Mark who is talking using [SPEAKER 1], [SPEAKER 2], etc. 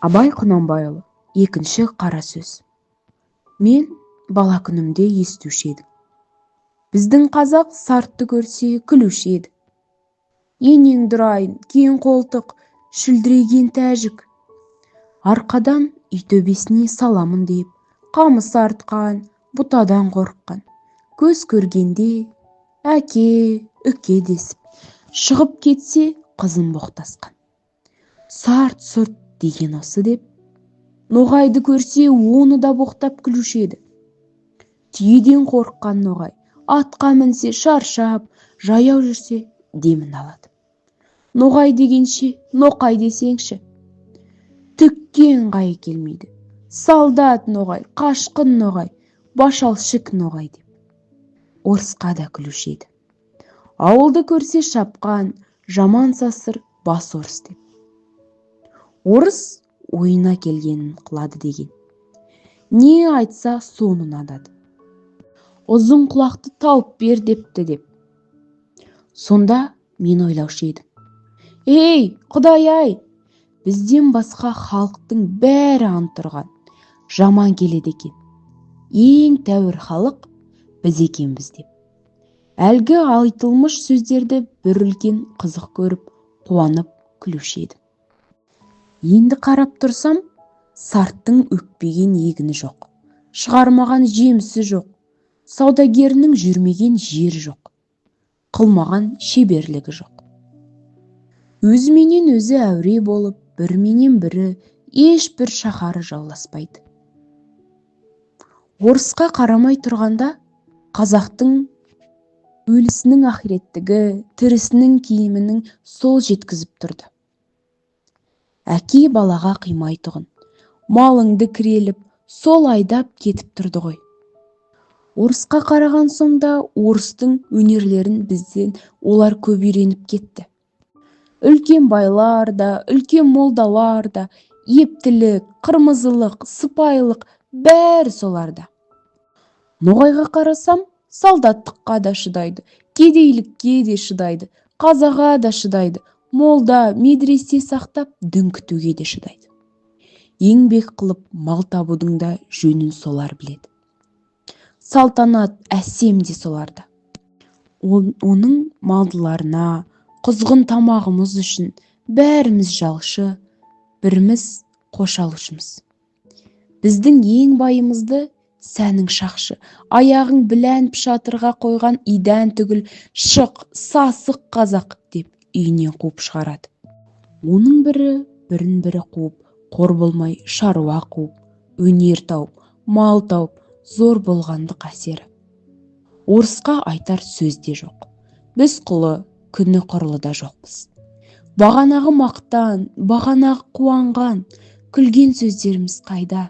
[SPEAKER 1] Абай Құнанбайұлы. Екінші қара сөз. Мен бала күнімде естуші едім. Біздің қазақ сартты көрсе күлуші еді. Енең дұрайын, кең қолтық, шүлдіреген тәжік. Арқадан үй төбесіне саламын deyip, қамыс артқан, бұтадан қорыққан. Көз көргенде әке, үке десіп, шығып кетсе қызын боқтасқан. Сарт-сұрт деген осы деп, ноғайды көрсе оны да боқтап күлуші еді. Түйеден қорыққан ноғай атқа мінсе шаршап, жаяу жүрсе демін алады. Ноғай дегенше ноқай десеңші. Түккен қай келмейді. Солдат ноғай, қашқын ноғай, башалшық ноғай деп. Орысқа да күлуші еді. Ауылды көрсе шапқан, жаман сасыр бас орыс деп. Орыс ойына келгенін қылады деген. Не айтса соны ұнатады. Ұзын құлақты тауып бер депті деп. Сонда мен ойлаушы едім. Ей, Құдай-ай! Бізден басқа халықтың бәрі ант тұрған. Жаман келеді екен. Ең тәуір халық біз екенбіз деп. Әлгі айтылмыш сөздерді бір үлкен қызық көріп, қуанып күлуші едім. Енді қарап тұрсам, сарттың өкпеген егіні жоқ. Шығармаған жемісі жоқ. Саудагерінің жүрмеген жері жоқ. Қылмаған шеберлігі жоқ. Өзіменен өзі әуре болып, бірменен бірі ешбір шаһары жауласпайды. Орысқа қарамай тұрғанда, қазақтың өлісінің ақыреттігі, тірісінің киімінің сол жеткізіп тұрды. Әке балаға қимайтұғын, малыңды кіреліп, сол айдап кетіп тұрды ғой. Орысқа қараған соңда орыстың өнерлерін бізден олар көп үйреніп кетті. Үлкен байлар да, үлкен молдалар да, ептілік, қырмызылық, сыпайылық бәрі соларда. Ноғайға қарасам, солдаттыққа да шыдайды, кедейлікке де шыдайды, қазаға да шыдайды, молда, медресе сақтап, дін күтуге де шыдайды. Еңбек қылып мал табудың да жөнін солар біледі. Салтанат әсем де соларда. Оның малдыларына, құзғын тамағымыз үшін бәріміз жалшы, біріміз қош алушымыз. Біздің ең байымызды сәнің шақшы, аяғың білән пышатырға қойған идан түгіл шық, сасық қазақ деп үйінен қуып шығарады. Оның бірін бірі қуып, қор болмай шаруа қуып, өнер тауып, мал тауып, зор болғанды қасері. Орысқа айтар сөз де жоқ. Біз құлы, күні құрлы да жоқпыз. Бағанағы мақтан, бағанағы қуанған, күлген сөздеріміз қайда?